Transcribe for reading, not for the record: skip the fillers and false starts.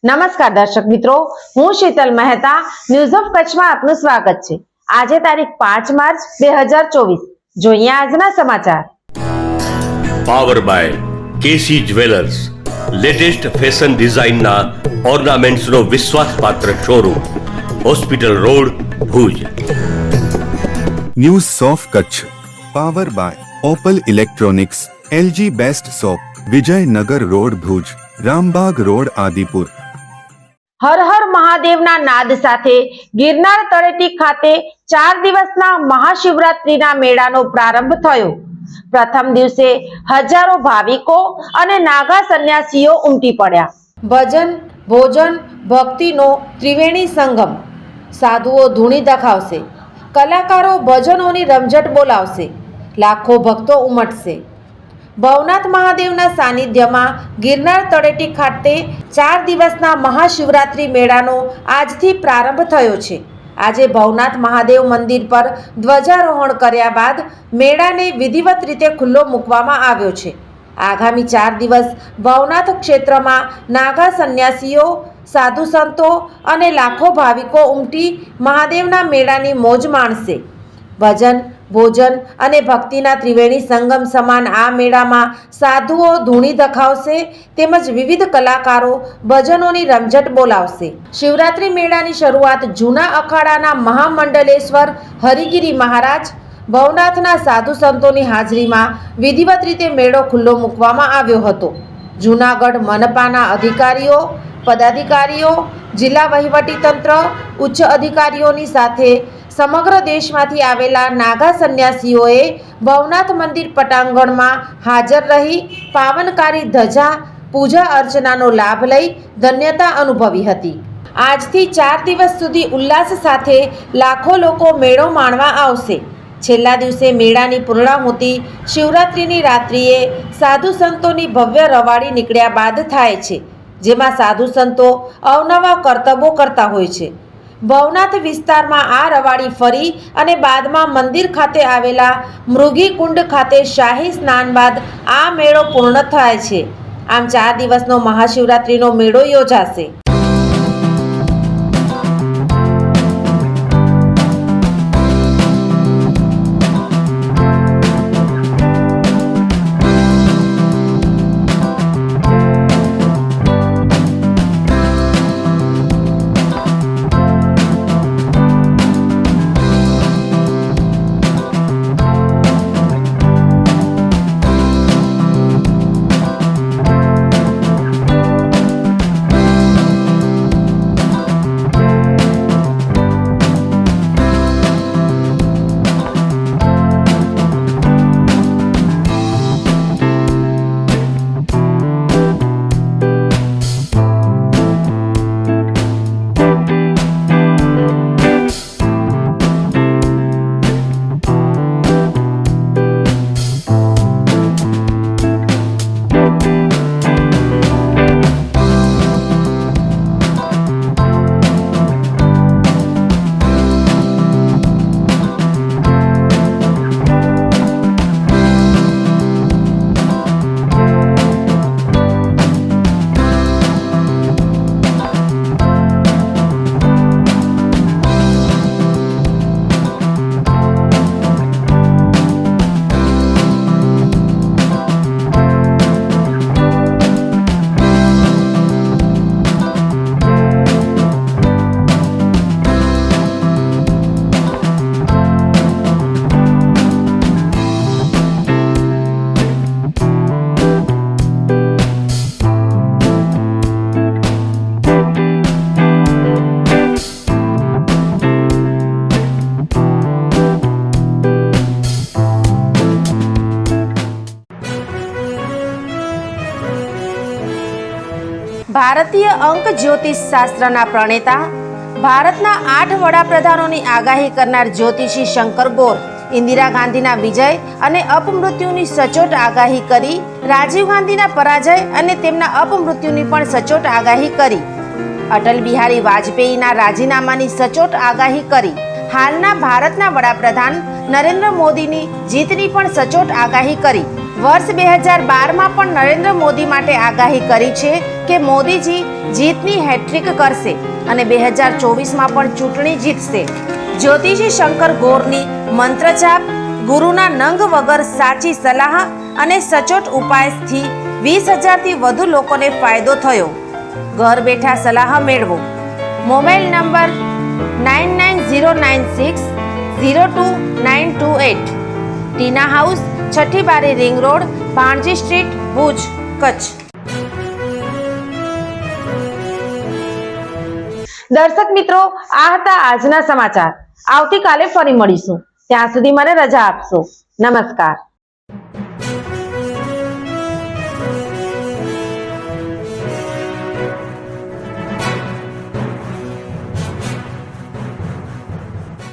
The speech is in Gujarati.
નમસ્કાર દર્શક મિત્રો, હું શીતલ મહેતા ન્યૂઝ ઓફ કચ્છમાં આપનું સ્વાગત છે। આજે તારીખ 5 માર્ચ 2024। જોઈએ આજના સમાચાર। Power by KC jewellers, latest fashion ડિઝાઇનના ઓર્નામેન્ટ્સનો વિશ્વાસપાત્ર showroom, hospital road, Bhuj. News of Kutch power by Opal electronics, LG best shop, Vijaynagar road, Bhuj, Rambag road, Adipur. હર હર મહાદેવના નાદ સાથે ગિરનાર તળેટી ખાતે 4 દિવસના મહાશિવરાત્રીના મેળાનો પ્રારંભ થયો। પ્રથમ દિવસે હજારો ભાવિકો અને નાગા સંન્યાસીઓ ઉમટી પડ્યા। ભજન, ભોજન, ભક્તિનો ત્રિવેણી સંગમ। સાધુઓ ધૂણી દખાવશે, કલાકારો ભજનોની રમઝટ બોલાવશે, લાખો ભક્તો ઉમટશે। ભવનાથ મહાદેવના સાનિધ્યમાં ગિરનાર તળેટી ખાતે 4 દિવસના મહાશિવરાત્રી મેળાનો આજથી પ્રારંભ થયો છે। આજે ભવનાથ મહાદેવ મંદિર પર ધ્વજારોહણ કર્યા બાદ મેળાને વિધિવત રીતે ખુલ્લો મૂકવામાં આવ્યો છે। આગામી 4 દિવસ ભવનાથ ક્ષેત્રમાં નાગા સંન્યાસીઓ, સાધુ સંતો અને લાખો ભાવિકો ઉમટી મહાદેવના મેળાની મોજ માણશે। ભજન, ભોજન અને ભક્તિના ત્રિવેણી સંગમ સમાન આ મેળામાં સાધુઓ ધૂણી દખાવશે તેમજ વિવિધ કલાકારો ભજનોની રમઝટ બોલાવશે। શિવરાત્રી મેળાની શરૂઆત જૂના અખાડાના મહામંડલેશ્વર હરિગીરી મહારાજ, ભવનાથના સાધુ સંતોની હાજરીમાં વિધિવત રીતે મેળો ખુલ્લો મૂકવામાં આવ્યો હતો। જૂનાગઢ મનપાના અધિકારીઓ, પદાધિકારીઓ, જિલ્લા વહીવટીતંત્ર, ઉચ્ચ અધિકારીઓની સાથે સમગ્ર દેશમાંથી આવેલા નાગા સંન્યાસીઓએ ભવનાથ મંદિર પટાંગણમાં હાજર રહી પાવનકારી ધજા પૂજા અર્ચનાનો લાભ લઈ ધન્યતા અનુભવી હતી। આજથી 4 દિવસ સુધી ઉલ્લાસ સાથે લાખો લોકો મેળો માણવા આવશે। છેલ્લા દિવસે મેળાની પૂર્ણાહુતિ શિવરાત્રિની રાત્રિએ સાધુ સંતોની ભવ્ય રવાડી નીકળ્યા બાદ થાય છે, જેમાં સાધુ સંતો અવનવા કરતબો કરતા હોય છે। ભવનાથ વિસ્તારમાં આ રવાડી ફરી અને બાદમાં મંદિર ખાતે આવેલા મૃગી કુંડ ખાતે શાહી સ્નાન બાદ આ મેળો પૂર્ણ થાય છે। આમ 4 દિવસનો મહાશિવરાત્રીનો મેળો યોજાશે। ભારતીય અંક જ્યોતિષ શાસ્ત્રના પ્રણેતા, ભારતના 8 વડાપ્રધાનોની આગાહી કરનાર જ્યોતિષી શંકર ગોર ઇન્દિરા ગાંધીના વિજય અને અપમૃત્યુની સચોટ આગાહી કરી, રાજીવ ગાંધીના પરાજય અને તેમના અપમૃત્યુની પણ સચોટ આગાહી કરી, અટલ બિહારી વાજપેયીના રાજીનામાની સચોટ આગાહી કરી, હાલના ભારતના વડાપ્રધાન નરેન્દ્ર મોદીની જીતની પણ સચોટ આગાહી કરી। વર્ષ 2012માં પણ નરેન્દ્ર મોદી માટે આગાહી કરી છે કે મોદીજી જીતની હેટ્રિક કરશે અને 2024માં પણ ચૂંટણી જીતશે. જ્યોતિષી શંકર ગોરની મંત્રજાપ, ગુરુના નંગ વગર સાચી સલાહ અને સચોટ ઉપાયથી 20,000થી વધુ લોકોને ફાયદો થયો. ઘર બેઠા સલાહ મેળવો. Mobile number 9909602928. ટીના હાઉસ, છઠ્ઠી બારી, ring road, Bhanji street, Bhuj, Kutch. દર્શક મિત્રો, આ હતા આજના સમાચાર. આવતીકાલે ફરી મળીશું. ત્યાં સુધી મને રજા આપશો. નમસ્કાર.